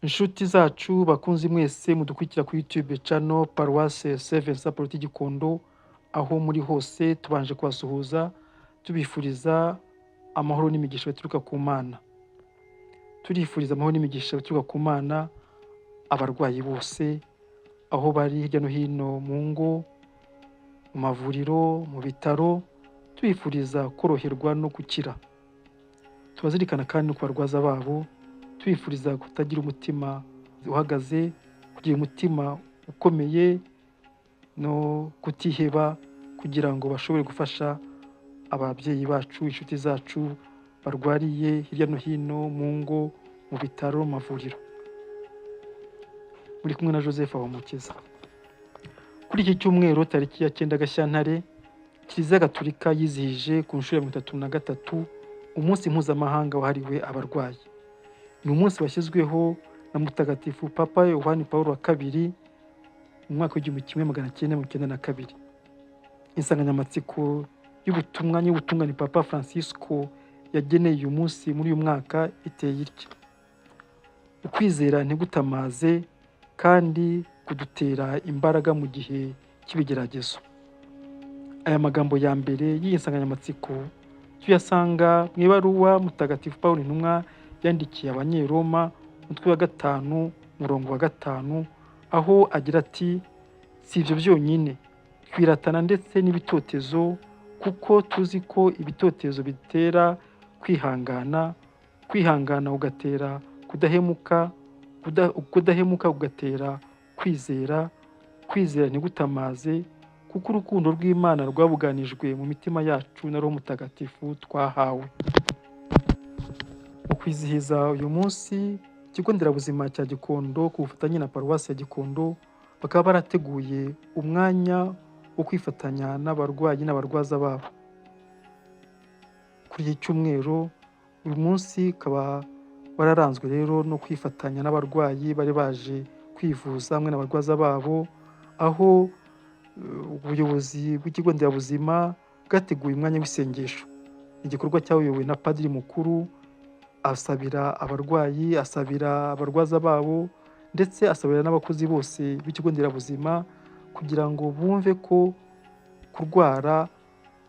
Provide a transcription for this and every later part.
Inshuti zacu bakunzi mwese mudukurikira kuri YouTube channel Paroisse Seven Support Gikondo, aho muri hose tubanje kubasuhuza tubifuriza amahoro n'imigisha baturuka ku Mana. Turifuriza amahoro n'imigisha baturuka ku Mana abarwayi bose aho bari hirya no hino mu ngo, mu mavuriro, mu bitaro, tubifuriza koroherwa no gukira. Tubazirikana kandi no ku barwaza babo, tubifuriza kutagira umutima uhagaze, kugira umutima ukomeye no kutiheba, kugira ngo bashobore gufasha ababyeyi bacu, inshuti zacu barwariye hirya no hino mu ngo, mu bitaro, mu mavuriro. Muri kumwe na Joseph Habumukiza. Kuri iki cyumweru tariki ya 9 Gashyantare, Kiliziya Gatolika yizihije ku nshuro ya 33 umunsi mpuzamahanga wahariwe abarwayi. Ni umunsi washyizweho na Mutagatifu Papa Yohani Pawulo wa kabiri mu mwaka w'1992. Insanganyamatsiko y'ubutungane Papa Francisco yageneye uyu munsi muri uyu mwaka iteye itya: ukwizera ntigutamaze kandi kudutera imbaraga mu gihe cy'ibigeragezo. Aya magambo ya mbere y'iyi nsanganyamatsiko tuyasanga mu ibaruwa Mutagatifu Pawulo intumwa yandikiye Abanyeroma umutwe wa 5 umurongo wa 5, aho agira ati: si ibyo byonyine, twiratana ndetse n'ibitotezo, kuko tuzi ko ibitotezo bitera kwihangana, kwihangana ugatera kudahemuka, kudahemuka ugatera kwizera, kwizera ntigutamaze, kuko urukundo rw'Imana rwabuganijwe mu mitima yacu na Roho Mutagatifu twahawe. Mu kwizihiza uyu munsi, Ikigo Nderabuzima cya Gikondo ku bufatanye na Paruwasi ya Gikondo bakaba barateguye umwanya wo kwifatanya n'abarwayi n'abarwaza babo. Kuri iki cyumweru uyu munsi ukaba wararanzwe rero no kwifatanya n'abarwayi bari baje kwivuza hamwe n'abarwaza babo, aho ubuyobozi bw'ikigo nderabuzima bwateguye umwanya w'isengesho. Igikorwa cyayobowe na Padiri Mukuru, asabira abarwayi, asabira abarwaza babo, ndetse asabira n'abakozi bose b'ikigo nderabuzima kugira ngo bumve ko kurwara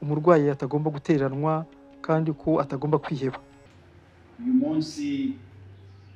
umurwayi atagomba guteranwa kandi ko atagomba kwiheba. Uyu munsi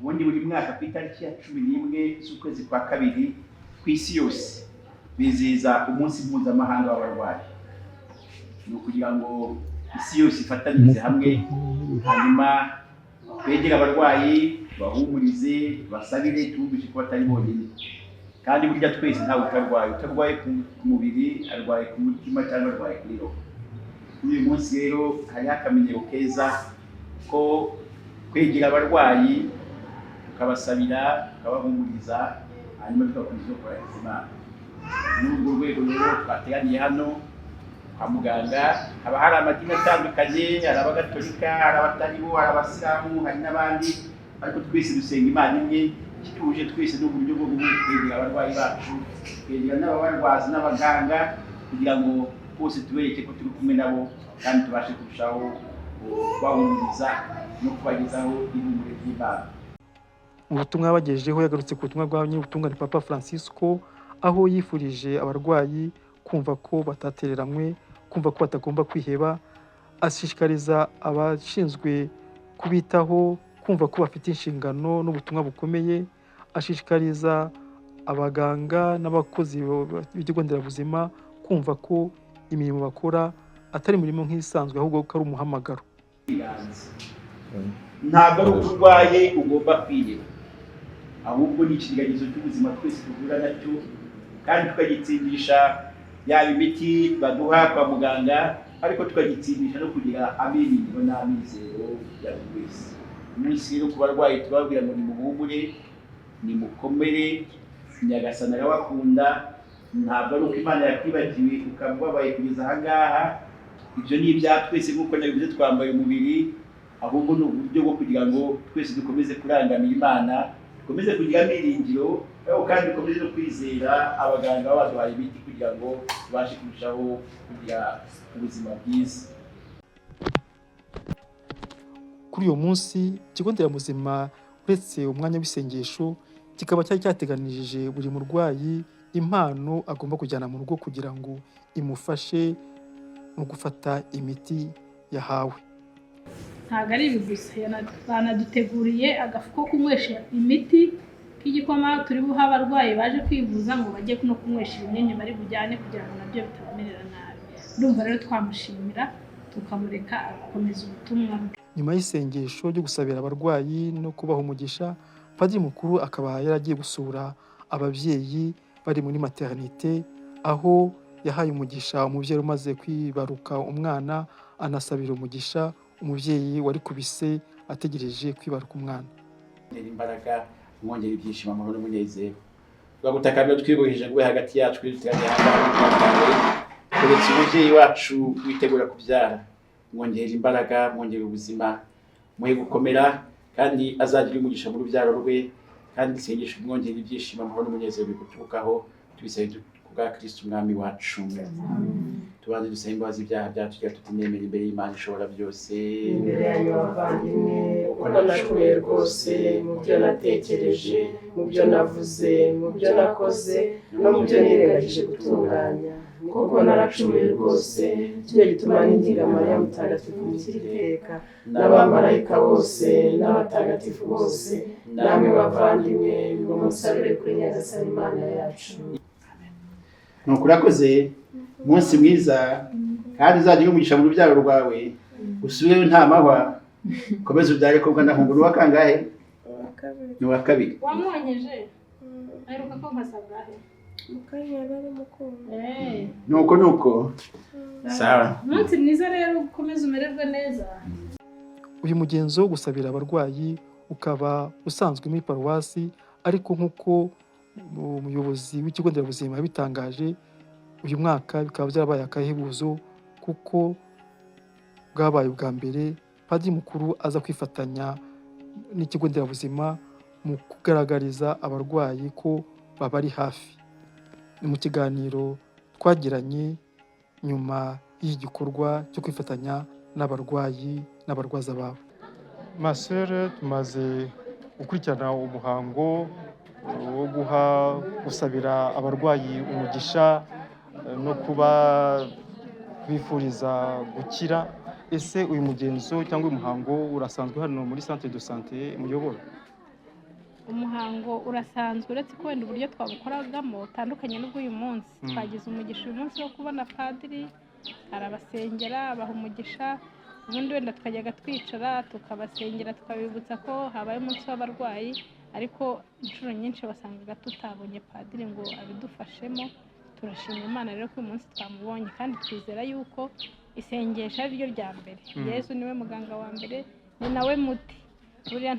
ubundi buri mwaka ku itariki ya 11 z'ukwezi kwa kabiri ku isi yose bizihiza umunsi mpuzamahanga w'abarwayi. Ni ukugira ngo isi yose ifatanyirize hamwe, hanyuma begera abarwayi, bahumurize, basabire, tubumvishe ko batari bonyine. Kandi burya twese ntawe utarwaye ku mubiri, arwaye ku mutima cyangwa arwaye kuri roho. Uyu munsi rero hari akamenyero keza ko kwegera abarwayi, tukabasabira, tukabahumuriza, hanyuma tugakomeza gukora Imana. Muri urwo rwego rero twateraniye hano kwa muganga, haba hari amadini atandukanye, hari abagatolika, hari abataribo, hari abasilamu, hari n'abandi, ariko twese dusenga Imana imwe. Kituje twese n'uburyo bwo kwegera abarwayi bacu, kwegera n'ababarwaza n'abaganga, kugira ngo bose tubereke ko turi kumwe nabo kandi tubashe kurushaho kubahumuriza no kubagezaho ihumure ry'Imana. Mu butumwa yabagejejeho yagarutse ku butumwa bwa nyir'ubutungane Papa Francisco, aho yifurije abarwayi kumva ko batatereranywe, kumva ko batagomba kwiheba, ashishikariza abashinzwe kubitaho kumva ko bafite inshingano n'ubutumwa bukomeye, ashishikariza abaganga n'abakozi b'ikigo nderabuzima kumva ko imirimo bakora atari imirimo nk'isanzwe, ahubwo ko ari umuhamagaro. Ntabwo ari uko urwaye ugomba kwiheba, ahubwo ni ikigeragezo cy'ubuzima twese duhura nacyo, kandi tukagitsindisha yaba imiti baduha kwa muganga, ariko tukagitsindisha no kugira amiringiro n'amizero ya buri wese. Umunsi rero ku barwayi tubabwira ngo nimuhumure, nimukomere, Nyagasani arabakunda, ntabwo ari uko Imana yakwibagiwe ukaba ubabaye kugeza aha ngaha. Ibyo ni ibya twese nk'uko nabivuze, twambaye umubiri, ahubwo ni uburyo bwo kugira ngo twese dukomeze kurangamira Imana, dukomeze kugira amiringiro, kandi dukomeze no kwizera abaganga baba baduhaye imiti kugira ngo tubashe kurushaho kugira ubuzima bwiza. Kuri uyu munsi Ikigo Nderabuzima uretse umwanya w'isengesho kikaba cyari cyateganirije buri murwayi impano agomba kujyana mu rugo kugira ngo imufashe no gufata imiti yahawe. ntabwo ari ibi gusa, banaduteguriye agafu ko kunywesha imiti k'igikoma turi buha abarwayi baje kwivuza ngo bajye no kunywesha ibinini bari bujyane kugira ngo nabyo bitabamerera nabi. Ndumva rero twamushimira tukamureka agakomeza ubutumwa bwe. Nyuma y'isengesho ryo gusabira abarwayi no kubaha umugisha, Padiri mukuru akaba yaragiye gusura ababyeyi bari muri maternité, aho yahaye umugisha umubyeyi umaze kwibaruka umwana, anasabira umugisha umubyeyi wari kubise ategereje kwibaruka umwana. Imbaraga mwongera ibyishimo amahoro n'umunezero. Twagutakambira twiboheje ngo hagati yacu twiteranye hanga uretse umubyeyi wacu witegura kubyara. Mwongera imbaraga, mwongera ubuzima, muhe gukomera kandi azagira umugisha mu rubyaro rwe, kandi isengesho mwongera ibyishimo amahoro n'umunezero biguturukaho, tubisabe kubwa Kristo umwami wacu. Tubanze dusaba imbabazi ibyaha byacu tutumemera imbere y'Imana ishobora byose. Imbere yanyu bavandimwe, uko nacumuye rwose mu byo natekereje, mu byo navuze, mu byo nakoze no mu byo nirengagije gutunganya, kuko naracumuye rwose, cyo gituma ninginga Mariya mutagatifu mukiri iteka, n'abamarayika bose n'abatagatifu bose, namwe bavandimwe ngo musabire kuri Nyagasani Imana yacu. Nuko urakoze, umunsi mwiza kandi uzagira umugisha mu rubyaro rwawe, usubireyo nta mahwa, komeza ubyare kobwa ndahungu. Ni uwa kangahe? Ni uwa kabiri. Wamwonyeje aheruka ko nkasagahe nuko sawa. Umunsi mwiza rero, ukomeze umererwe neza. Uyu mugenzo wo gusabira abarwayi ukaba usanzwe muri paruwasi, ariko nk'uko umuyobozi w'ikigo nderabuzima yabitangaje, uyu mwaka bikaba byarabaye akahebuzo kuko bwabaye ubwa mbere Padiri mukuru aza kwifatanya n'ikigo nderabuzima mu kugaragariza abarwayi ko babari hafi. Ni mu kiganiro twagiranye nyuma y'igikorwa cyo kwifatanya n'abarwayi n'abarwaza babo. Masere, tumaze gukurikirana umuhango wo gusabira abarwayi umugisha no kuba bifuriza gukira. Ese uyu mugenzo cyangwa uyu muhango urasanzwe hano muri centre de santé muyobora? Umuhango urasanzwe, uretse ko wenda uburyo twabukoragamo utandukanye n'ubw'uyu munsi. Twagize umugisha uyu munsi wo kubona padiri arabasengera, abaha umugisha, ubundi wenda twajyaga twicara tukabasengera tukabibutsa ko habaye umunsi w'abarwayi, ariko inshuro nyinshi wasangaga tutabonye padiri ngo abidufashemo. Turashima Imana rero ko uyu munsi twamubonye, kandi twizera yuko isengesho ari ryo rya mbere. Yesu niwe muganga wa mbere, ni nawe muti. Buriya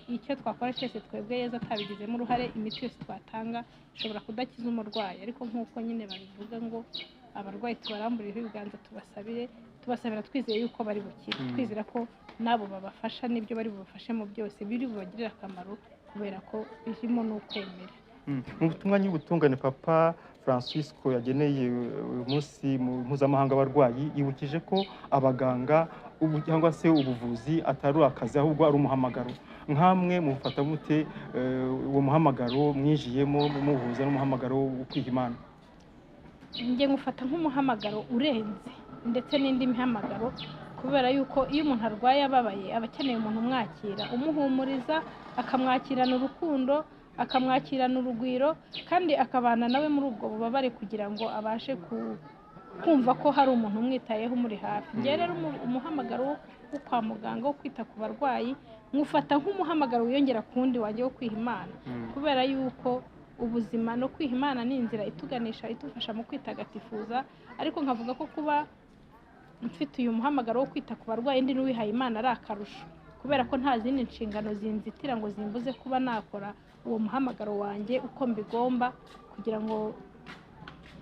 icyo twakora cyose twebwe Yesu atabigizemo uruhare, imiti yose twatanga ishobora kudakiza umurwayi, ariko nk'uko nyine babivuga ngo abarwayi tubaramburire ibiganza tubasabira twizeye yuko bari bukire, twizera ko nabo babafasha n'ibyo bari bubafashemo byose biri bubagirire akamaro, kubera ko birimo n'ukwemera. Mu butumwa ny'ubutungane Papa Francisco yageneye uyu munsi mpuzamahanga w'abarwayi, yibukije ko abaganga cyangwa se ubuvuzi atari akazi ahubwo ari umuhamagaro. Nkamwe mufata mute uwo muhamagaro mwinjiyemo muhuza n'umuhamagaro wo kwiha Imana? Njye ngufata nk'umuhamagaro urenze ndetse n'indi mihamagaro, kubera yuko iyo umuntu arwaye ababaye aba akeneye umuntu umwakira, umuhumuriza, akamwakirana urukundo, akamwakirana urugwiro, kandi akabana nawe muri ubwo bubabare kugira ngo abashe kumva ko hari umuntu umwitayeho umuri hafi. Njye rero umuhamagaro wo kwa muganga wo kwita ku barwayi nkufata nk'umuhamagaro wiyongera ku wundi wanjye wo kwiha Imana, kubera yuko ubuzima no kwiha Imana ni inzira ituganisha itufasha mu kwitagatifuza. Ariko nkavuga ko kuba mfite uyu muhamagaro wo kwita ku barwayi ndi n'uwihaye Imana ari akarusho, kubera ko nta zindi nshingano zinzitira ngo zimbuze kuba nakora uwo muhamagaro wanjye uko mbigomba, kugira ngo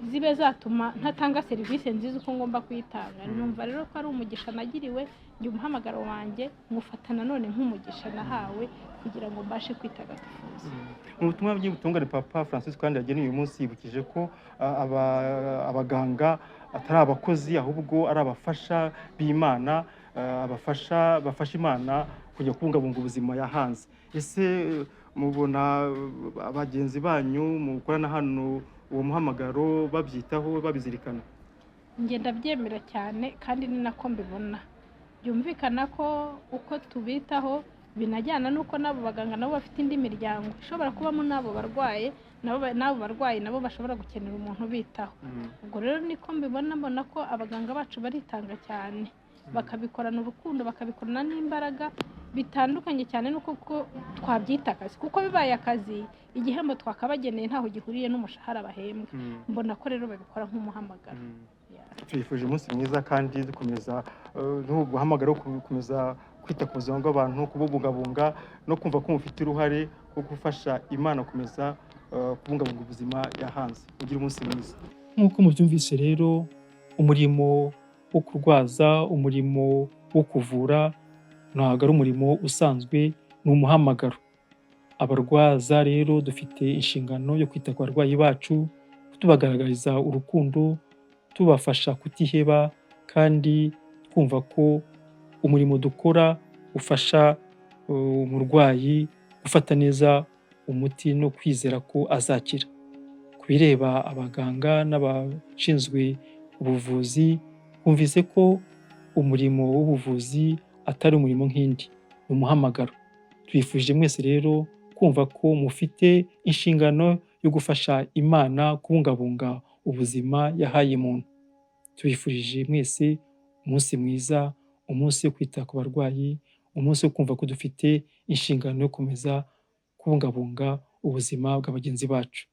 zibe zatuma ntatanga serivisi nziza uko ngomba kuyitanga. Numva rero ko ari umugisha nagiriwe, njye umuhamagaro wanjye ngufata nanone nk'umugisha nahawe kugira ngo mbashe kwitagatifuza. Mu butumwa bw'ubutungane Papa Francisco kandi yageneye uyu munsi yibukije ko abaganga atari abakozi ahubwo ari abafasha b'Imana, bafasha Imana kujya kubungabunga ubuzima yahanze. Ese mubona abagenzi banyu mukorana hano uwo muhamagaro babyitaho babizirikana? njye ndabyemera cyane kandi ni nako mbibona. Byumvikana ko uko tubitaho binajyana n'uko n'abo baganga nabo bafite indi miryango ishobora kubamo n'abo barwaye, n'abo barwayi nabo bashobora gukenera umuntu ubitaho. Ubwo rero niko mbona ko abaganga bacu baritanga cyane, bakabikorana urukundo, bakabikorana n'imbaraga bitandukanye cyane n'uko twabyita akazi, kuko bibaye akazi igihembo twakabageneye ntaho gihuriye n'umushahara bahembwa. Mbona ko rero babikora nk'umuhamagaro. Twifuje umunsi mwiza kandi dukomeza guhamagara gukomeza kwita ku buzima bw'abantu, kububungabunga no kumva ko mufite uruhare rwo gufasha Imana gukomeza kubungabunga ubuzima yahanze. Ugire umunsi mwiza. Nk'uko mubyumvise rero, umurimo wo kurwaza, umurimo wo kuvura ntabwo ari umurimo usanzwe, ni umuhamagaro. Abarwaza rero dufite inshingano yo kwita ku barwayi bacu, tubagaragariza urukundo, tubafasha kutiheba kandi twumva ko umurimo dukora ufasha umurwayi gufata neza umuti no kwizera ko azakira. Ku bireba abaganga n'abashinzwe ubuvuzi, bumvise ko umurimo w'ubuvuzi atari umurimo nk'indi, ni umuhamagaro. Twifuje mwese rero kumva ko mufite inshingano yo gufasha Imana kubungabunga ubuzima yahaye muntu. Tubifurije mwese umunsi mwiza, umunsi wo kwita ku barwayi, umunsi wo kumva ko dufite inshingano yo gukomeza kubungabunga ubuzima bwa bagenzi bacu.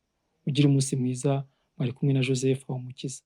Ugire umunsi mwiza. Mwari kumwe na Joseph Habumukiza.